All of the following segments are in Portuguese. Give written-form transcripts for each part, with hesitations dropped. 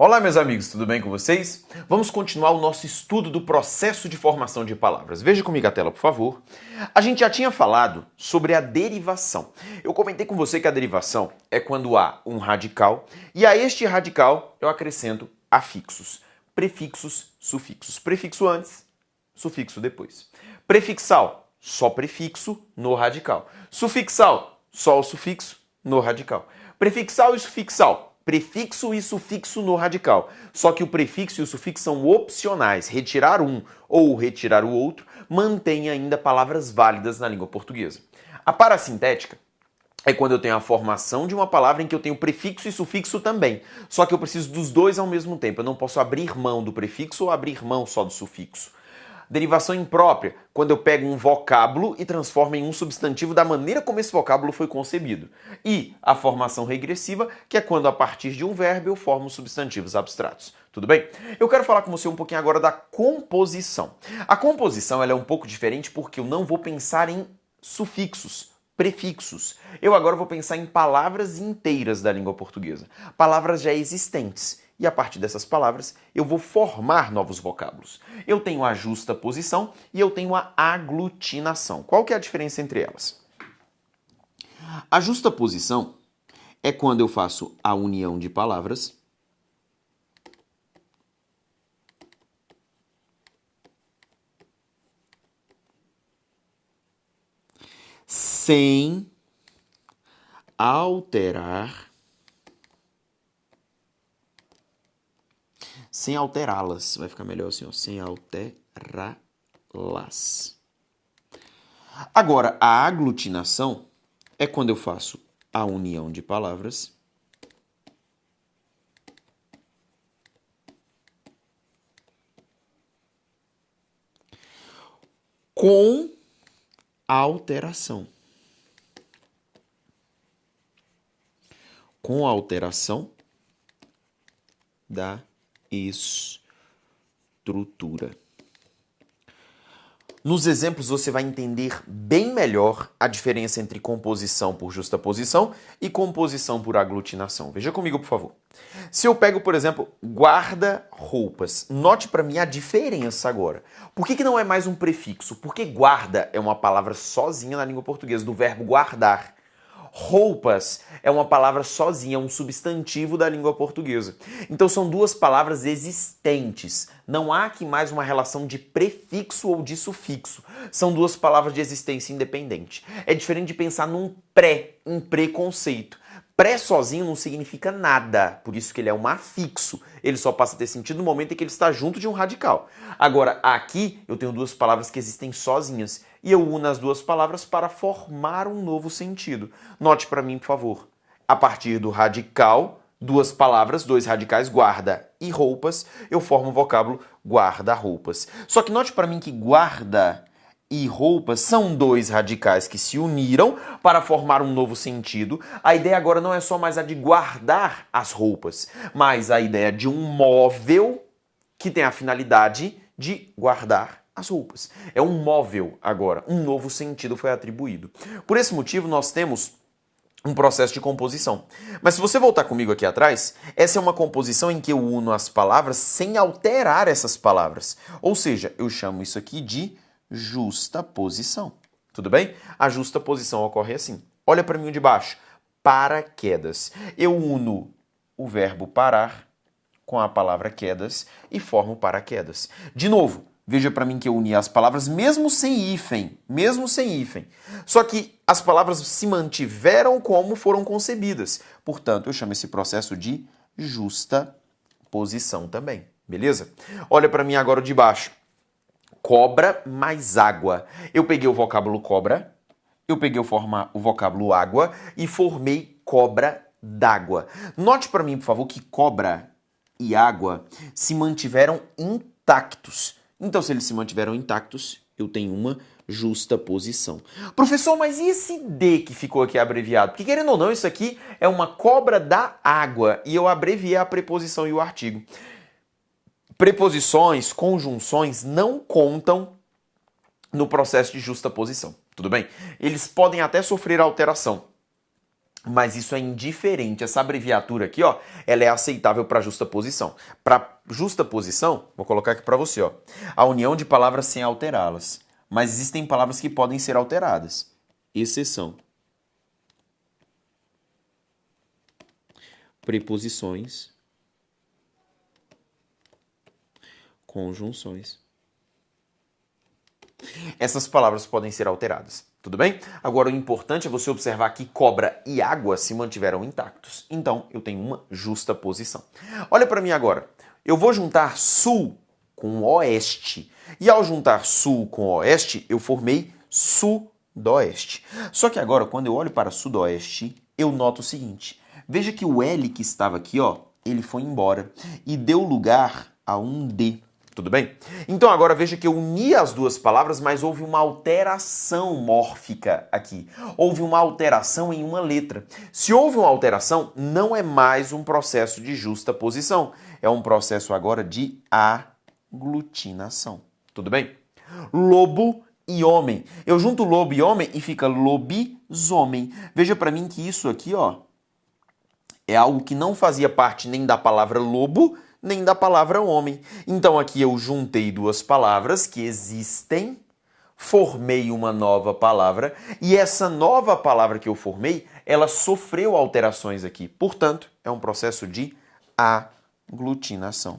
Olá, meus amigos, tudo bem com vocês? Vamos continuar o nosso estudo do processo de formação de palavras. Veja comigo a tela, por favor. A gente já tinha falado sobre a derivação. Eu comentei com você que a derivação é quando há um radical e a este radical eu acrescento afixos, prefixos, sufixos. Prefixo antes, sufixo depois. Prefixal, só prefixo no radical. Sufixal, só o sufixo no radical. Prefixal e sufixal, prefixo e sufixo no radical. Só que o prefixo e o sufixo são opcionais. Retirar um ou retirar o outro mantém ainda palavras válidas na língua portuguesa. A parassintética é quando eu tenho a formação de uma palavra em que eu tenho prefixo e sufixo também. Só que eu preciso dos dois ao mesmo tempo. Eu não posso abrir mão do prefixo ou abrir mão só do sufixo. Derivação imprópria, quando eu pego um vocábulo e transformo em um substantivo da maneira como esse vocábulo foi concebido. E a formação regressiva, que é quando a partir de um verbo eu formo substantivos abstratos. Tudo bem? Eu quero falar com você um pouquinho agora da composição. A composição ela é um pouco diferente porque eu não vou pensar em sufixos, prefixos. Eu agora vou pensar em palavras inteiras da língua portuguesa. Palavras já existentes. E a partir dessas palavras, eu vou formar novos vocábulos. Eu tenho a justaposição e eu tenho a aglutinação. Qual que é a diferença entre elas? A justaposição é quando eu faço a união de palavras sem alterar, sem alterá-las. Vai ficar melhor assim, ó, sem alterá-las. Agora, a aglutinação é quando eu faço a união de palavras com alteração. Com a alteração da estrutura. Nos exemplos você vai entender bem melhor a diferença entre composição por justaposição e composição por aglutinação. Veja comigo, por favor. Se eu pego, por exemplo, guarda-roupas, note para mim a diferença agora. Por que não é mais um prefixo? Porque guarda é uma palavra sozinha na língua portuguesa, do verbo guardar. Roupas é uma palavra sozinha, um substantivo da língua portuguesa. Então são duas palavras existentes. Não há aqui mais uma relação de prefixo ou de sufixo. São duas palavras de existência independente. É diferente de pensar num em preconceito. Pré sozinho não significa nada, por isso que ele é um afixo. Ele só passa a ter sentido no momento em que ele está junto de um radical. Agora, aqui eu tenho duas palavras que existem sozinhas e eu uno as duas palavras para formar um novo sentido. Note para mim, por favor. A partir do radical, duas palavras, dois radicais, guarda e roupas, eu formo o vocábulo guarda-roupas. Só que note para mim que guarda e roupas são dois radicais que se uniram para formar um novo sentido. A ideia agora não é só mais a de guardar as roupas, mas a ideia de um móvel que tem a finalidade de guardar as roupas. É um móvel agora, um novo sentido foi atribuído. Por esse motivo, nós temos um processo de composição. Mas se você voltar comigo aqui atrás, essa é uma composição em que eu uno as palavras sem alterar essas palavras. Ou seja, eu chamo isso aqui de justaposição. Tudo bem? A justaposição ocorre assim. Olha para mim de baixo. Paraquedas. Eu uno o verbo parar com a palavra quedas e formo paraquedas. De novo, veja para mim que eu uni as palavras mesmo sem hífen. Mesmo sem hífen. Só que as palavras se mantiveram como foram concebidas. Portanto, eu chamo esse processo de justaposição também. Beleza? Olha para mim agora de baixo. Cobra mais água. Eu peguei o vocábulo cobra, eu peguei o vocábulo água e formei cobra d'água. Note para mim, por favor, que cobra e água se mantiveram intactos. Então, se eles se mantiveram intactos, eu tenho uma justaposição. Professor, mas e esse D que ficou aqui abreviado? Porque, querendo ou não, isso aqui é uma cobra da água e eu abreviei a preposição e o artigo. Preposições, conjunções não contam no processo de justaposição, tudo bem? Eles podem até sofrer alteração, mas isso é indiferente. Essa abreviatura aqui, ó, ela é aceitável para justaposição. Para justaposição, vou colocar aqui para você, ó, a união de palavras sem alterá-las. Mas existem palavras que podem ser alteradas. Exceção. Preposições. Conjunções. Essas palavras podem ser alteradas. Tudo bem? Agora, o importante é você observar que cobra e água se mantiveram intactos. Então, eu tenho uma justa posição. Olha para mim agora. Eu vou juntar sul com oeste. E ao juntar sul com oeste, eu formei sudoeste. Só que agora, quando eu olho para sudoeste, eu noto o seguinte. Veja que o L que estava aqui, ó, ele foi embora e deu lugar a um D. Tudo bem? Então agora veja que eu uni as duas palavras, mas houve uma alteração mórfica aqui. Houve uma alteração em uma letra. Se houve uma alteração, não é mais um processo de justaposição. É um processo agora de aglutinação. Tudo bem? Lobo e homem. Eu junto lobo e homem e fica lobisomem. Veja para mim que isso aqui, ó, é algo que não fazia parte nem da palavra lobo, nem da palavra homem. Então aqui eu juntei duas palavras que existem, formei uma nova palavra, e essa nova palavra que eu formei, ela sofreu alterações aqui. Portanto, é um processo de aglutinação.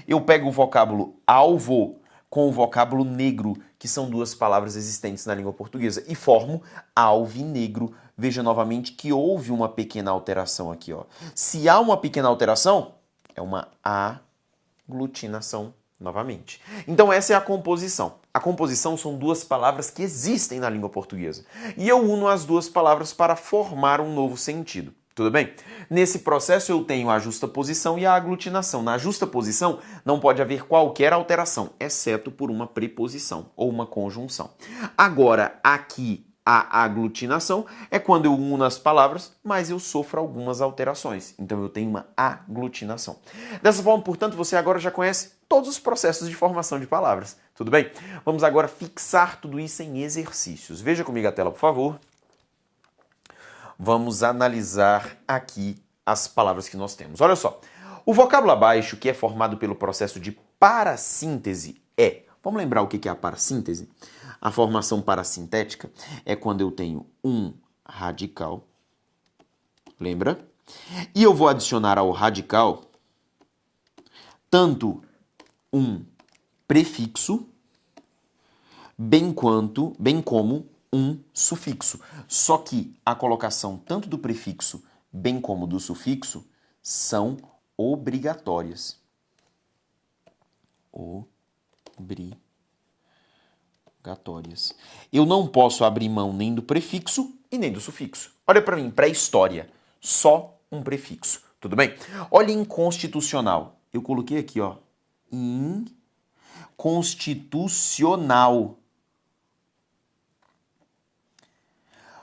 Eu pego o vocábulo alvo com o vocábulo negro, que são duas palavras existentes na língua portuguesa, e formo alvinegro. Veja novamente que houve uma pequena alteração aqui, ó. Se há uma pequena alteração, é uma aglutinação novamente. Então essa é a composição. A composição são duas palavras que existem na língua portuguesa. E eu uno as duas palavras para formar um novo sentido. Tudo bem? Nesse processo eu tenho a justaposição e a aglutinação. Na justaposição não pode haver qualquer alteração, exceto por uma preposição ou uma conjunção. Agora, aqui a aglutinação é quando eu uno as palavras, mas eu sofro algumas alterações. Então eu tenho uma aglutinação. Dessa forma, portanto, você agora já conhece todos os processos de formação de palavras. Tudo bem? Vamos agora fixar tudo isso em exercícios. Veja comigo a tela, por favor. Vamos analisar aqui as palavras que nós temos. Olha só. O vocábulo abaixo, que é formado pelo processo de parassíntese, é... Vamos lembrar o que é a parassíntese? A formação parassintética é quando eu tenho um radical, lembra? E eu vou adicionar ao radical tanto um prefixo, bem como um sufixo. Só que a colocação tanto do prefixo bem como do sufixo são obrigatórias. Obrigatórias. Eu não posso abrir mão nem do prefixo e nem do sufixo. Olha para mim, pré-história, só um prefixo. Tudo bem? Olha inconstitucional. Eu coloquei aqui, ó, inconstitucional.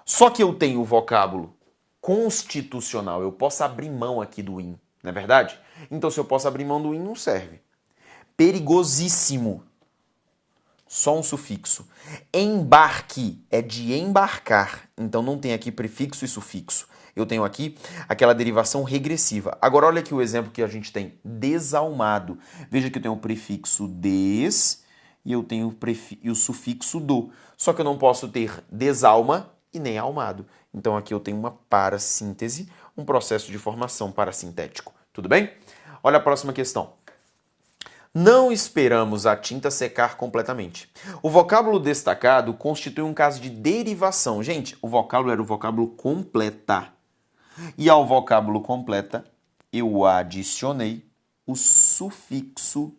Só que eu tenho o vocábulo constitucional. Eu posso abrir mão aqui do in, não é verdade? Então, se eu posso abrir mão do in, não serve. Perigosíssimo. Só um sufixo. Embarque é de embarcar. Então, não tem aqui prefixo e sufixo. Eu tenho aqui aquela derivação regressiva. Agora, olha aqui o exemplo que a gente tem. Desalmado. Veja que eu tenho o prefixo des e eu tenho o sufixo do. Só que eu não posso ter desalma e nem almado. Então, aqui eu tenho uma parassíntese, um processo de formação parassintético. Tudo bem? Olha a próxima questão. Não esperamos a tinta secar completamente. O vocábulo destacado constitui um caso de derivação. Gente, o vocábulo era o vocábulo completa. E ao vocábulo completa, eu adicionei o sufixo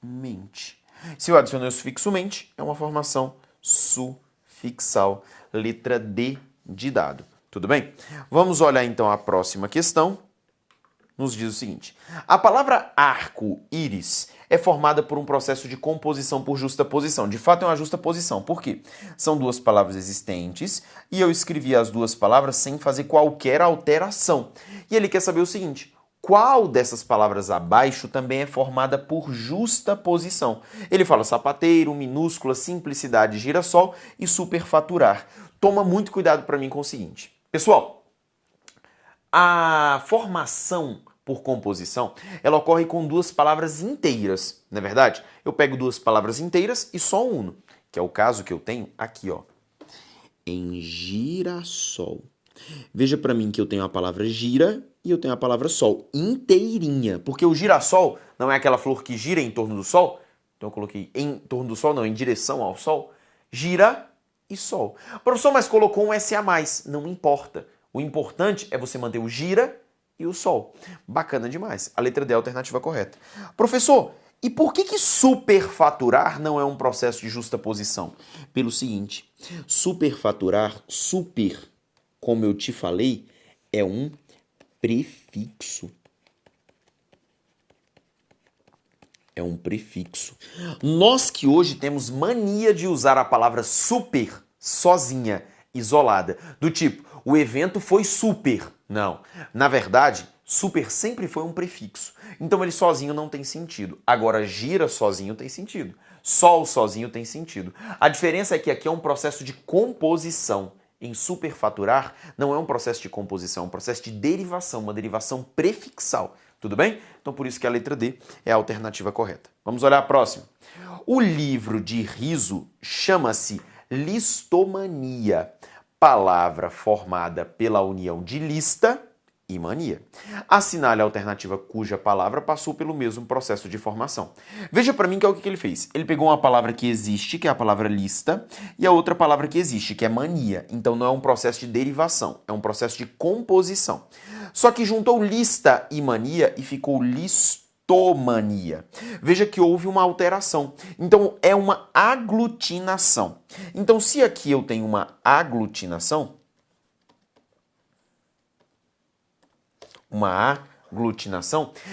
mente. Se eu adicionei o sufixo mente, é uma formação sufixal. Letra D de dado. Tudo bem? Vamos olhar então a próxima questão. Nos diz o seguinte. A palavra arco-íris é formada por um processo de composição por justaposição. De fato, é uma justaposição. Por quê? São duas palavras existentes e eu escrevi as duas palavras sem fazer qualquer alteração. E ele quer saber o seguinte. Qual dessas palavras abaixo também é formada por justaposição? Ele fala sapateiro, minúscula, simplicidade, girassol e superfaturar. Toma muito cuidado para mim com o seguinte. Pessoal, a formação por composição, ela ocorre com duas palavras inteiras, não é verdade? Eu pego duas palavras inteiras e só uno, que é o caso que eu tenho aqui, ó. Em girassol. Veja para mim que eu tenho a palavra gira e eu tenho a palavra sol inteirinha, porque o girassol não é aquela flor que gira em torno do sol, então eu coloquei em torno do sol, não, em direção ao sol, gira e sol. Professor, mas colocou um S a mais, não importa. O importante é você manter o gira e o sol. Bacana demais. A letra D é a alternativa correta. Professor, e por que superfaturar não é um processo de justaposição? Pelo seguinte, superfaturar, super, como eu te falei, é um prefixo. É um prefixo. Nós que hoje temos mania de usar a palavra super sozinha, isolada. Do tipo, o evento foi super. Não. Na verdade, super sempre foi um prefixo. Então ele sozinho não tem sentido. Agora, gira sozinho tem sentido. Sol sozinho tem sentido. A diferença é que aqui é um processo de composição. Em superfaturar, não é um processo de composição, é um processo de derivação, uma derivação prefixal. Tudo bem? Então, por isso que a letra D é a alternativa correta. Vamos olhar a próxima. O livro de riso chama-se listomania, palavra formada pela união de lista e mania. Assinale a alternativa cuja palavra passou pelo mesmo processo de formação. Veja para mim que é o que ele fez. Ele pegou uma palavra que existe, que é a palavra lista, e a outra palavra que existe, que é mania. Então não é um processo de derivação, é um processo de composição. Só que juntou lista e mania e ficou listomania. Veja que houve uma alteração. Então é uma aglutinação. Então se aqui eu tenho uma aglutinação,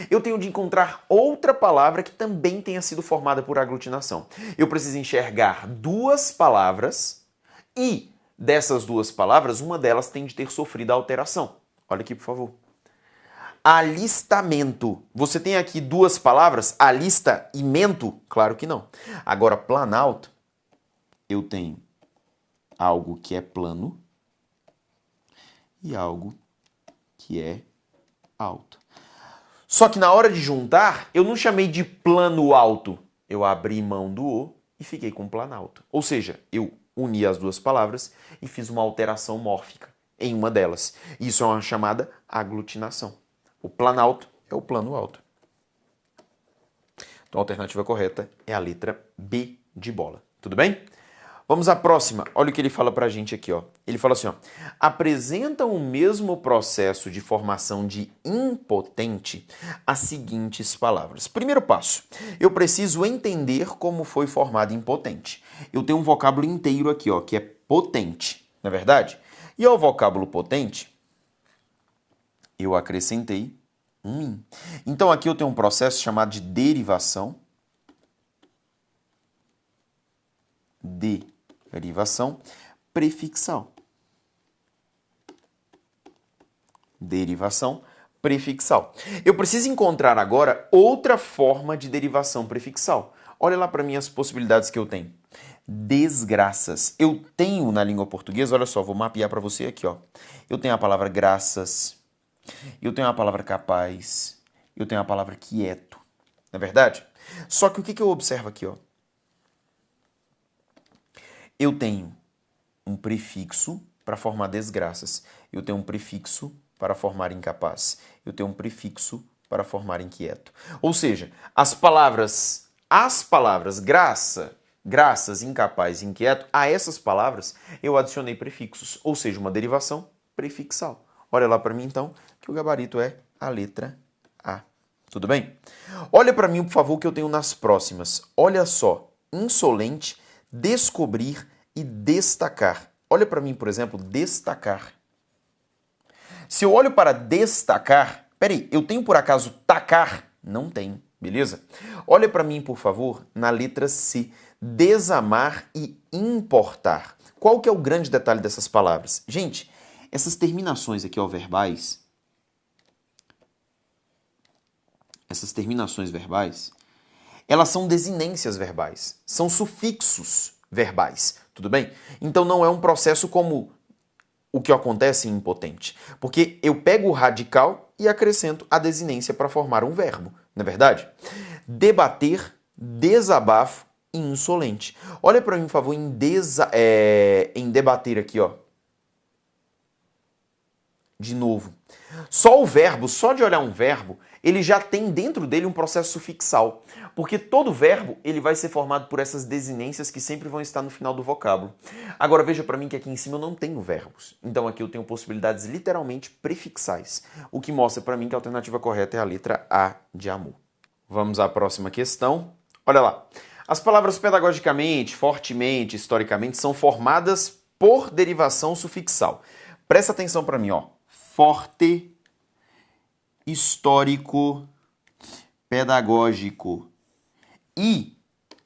eu tenho de encontrar outra palavra que também tenha sido formada por aglutinação. Eu preciso enxergar duas palavras e dessas duas palavras, uma delas tem de ter sofrido a alteração. Olha aqui, por favor. Alistamento. Você tem aqui duas palavras, alista e mento? Claro que não. Agora, planalto, eu tenho algo que é plano e algo que é alto. Só que na hora de juntar, eu não chamei de plano alto. Eu abri mão do O e fiquei com planalto. Ou seja, eu uni as duas palavras e fiz uma alteração mórfica em uma delas. Isso é uma chamada aglutinação. O planalto é o plano alto. Então a alternativa correta é a letra B de bola. Tudo bem? Vamos à próxima. Olha o que ele fala pra gente aqui, ó. Ele fala assim, ó: apresentam o mesmo processo de formação de impotente as seguintes palavras. Primeiro passo, eu preciso entender como foi formado impotente. Eu tenho um vocábulo inteiro aqui, ó, que é potente, não é verdade? E ao vocábulo potente, eu acrescentei um in. Então aqui eu tenho um processo chamado de derivação. Derivação prefixal. Derivação prefixal. Eu preciso encontrar agora outra forma de derivação prefixal. Olha lá para mim as possibilidades que eu tenho. Desgraças. Eu tenho na língua portuguesa, olha só, vou mapear para você aqui, ó. Eu tenho a palavra graças, eu tenho a palavra capaz, eu tenho a palavra quieto. Não é verdade? Só que o que eu observo aqui, ó? Eu tenho um prefixo para formar desgraças. Eu tenho um prefixo para formar incapaz. Eu tenho um prefixo para formar inquieto. Ou seja, as palavras graça, graças, incapaz, inquieto, a essas palavras eu adicionei prefixos, ou seja, uma derivação prefixal. Olha lá para mim então, que o gabarito é a letra A. Tudo bem? Olha para mim, por favor, o que eu tenho nas próximas. Olha só, insolente, descobrir e destacar. Olha para mim, por exemplo, destacar. Se eu olho para destacar, peraí, eu tenho por acaso tacar? Não tem, beleza? Olha para mim, por favor, na letra C, desamar e importar. Qual que é o grande detalhe dessas palavras? Gente, essas terminações aqui, ó, verbais, essas terminações verbais, elas são desinências verbais, são sufixos verbais, tudo bem? Então não é um processo como o que acontece em impotente? Porque eu pego o radical e acrescento a desinência para formar um verbo, não é verdade? Debater, desabafo e insolente. Olha para mim, por favor, em debater aqui, ó. De novo. Só o verbo, só de olhar um verbo, ele já tem dentro dele um processo sufixal. Porque todo verbo ele vai ser formado por essas desinências que sempre vão estar no final do vocábulo. Agora veja para mim que aqui em cima eu não tenho verbos. Então aqui eu tenho possibilidades literalmente prefixais. O que mostra para mim que a alternativa correta é a letra A de amor. Vamos à próxima questão. Olha lá. As palavras pedagogicamente, fortemente, historicamente são formadas por derivação sufixal. Presta atenção para mim, ó. Forte, histórico, pedagógico. E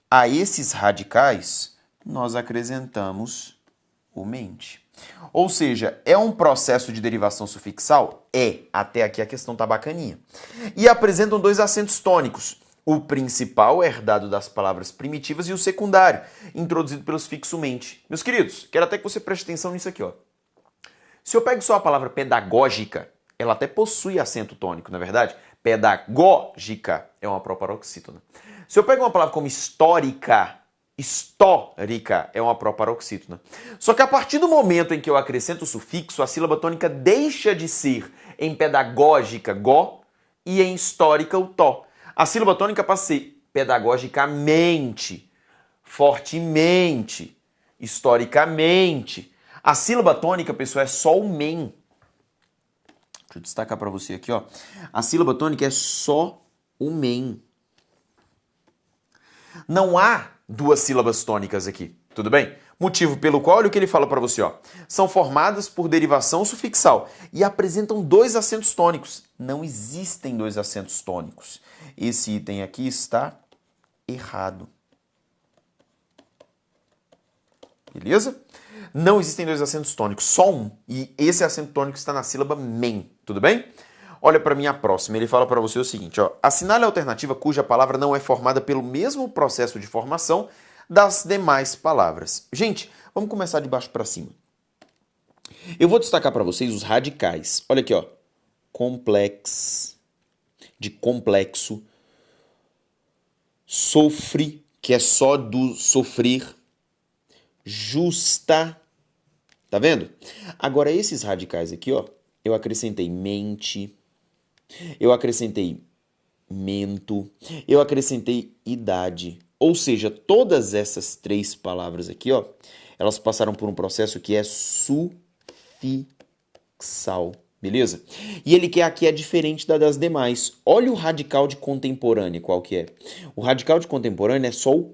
a esses radicais nós acrescentamos o mente. Ou seja, é um processo de derivação sufixal? É. Até aqui a questão tá bacaninha. E apresentam dois acentos tônicos. O principal é herdado das palavras primitivas e o secundário, introduzido pelo sufixo mente. Meus queridos, quero até que você preste atenção nisso aqui, ó. Se eu pego só a palavra pedagógica, ela até possui acento tônico, não é verdade? Pedagógica é uma proparoxítona. Se eu pego uma palavra como histórica é uma proparoxítona. Só que a partir do momento em que eu acrescento o sufixo, a sílaba tônica deixa de ser em pedagógica, gó, e em histórica, o tó. A sílaba tônica passa a ser pedagogicamente, fortemente, historicamente. A sílaba tônica, pessoal, é só o men. Deixa eu destacar para você aqui, ó. A sílaba tônica é só o men. Não há duas sílabas tônicas aqui, tudo bem? Motivo pelo qual, olha o que ele fala para você, ó. São formadas por derivação sufixal e apresentam dois acentos tônicos. Não existem dois acentos tônicos. Esse item aqui está errado. Beleza? Não existem dois acentos tônicos, só um. E esse acento tônico está na sílaba men, tudo bem? Olha para mim a próxima, ele fala para você o seguinte, ó. Assinale a alternativa cuja palavra não é formada pelo mesmo processo de formação das demais palavras. Gente, vamos começar de baixo para cima. Eu vou destacar para vocês os radicais. Olha aqui, ó. Complexo, de complexo. Sofre, que é só do sofrer. Justa. Tá vendo? Agora, esses radicais aqui, ó, eu acrescentei mente, eu acrescentei mento, eu acrescentei idade. Ou seja, todas essas três palavras aqui, ó, elas passaram por um processo que é sufixal, beleza? E ele que aqui é diferente das demais. Olha o radical de contemporânea, qual que é? O radical de contemporânea é só o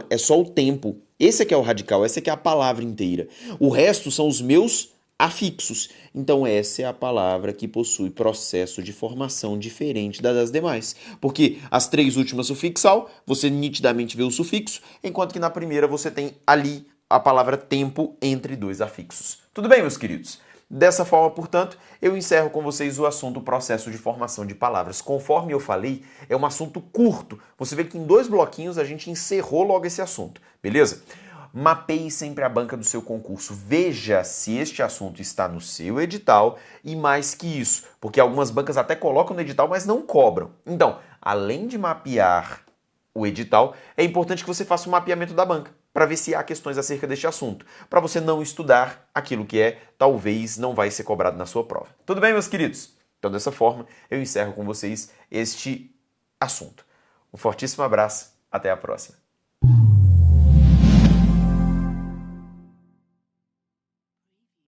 é só o tempo. Esse aqui é o radical, essa aqui é a palavra inteira. O resto são os meus afixos. Então essa é a palavra que possui processo de formação diferente das demais. Porque as três últimas sufixal, você nitidamente vê o sufixo, enquanto que na primeira você tem ali a palavra tempo entre dois afixos. Tudo bem, meus queridos? Dessa forma, portanto, eu encerro com vocês o assunto processo de formação de palavras. Conforme eu falei, é um assunto curto. Você vê que em 2 bloquinhos a gente encerrou logo esse assunto, beleza? Mapeie sempre a banca do seu concurso. Veja se este assunto está no seu edital e mais que isso, porque algumas bancas até colocam no edital, mas não cobram. Então, além de mapear o edital, é importante que você faça um mapeamento da banca para ver se há questões acerca deste assunto, para você não estudar aquilo que talvez não vai ser cobrado na sua prova. Tudo bem, meus queridos? Então, dessa forma, eu encerro com vocês este assunto. Um fortíssimo abraço, até a próxima.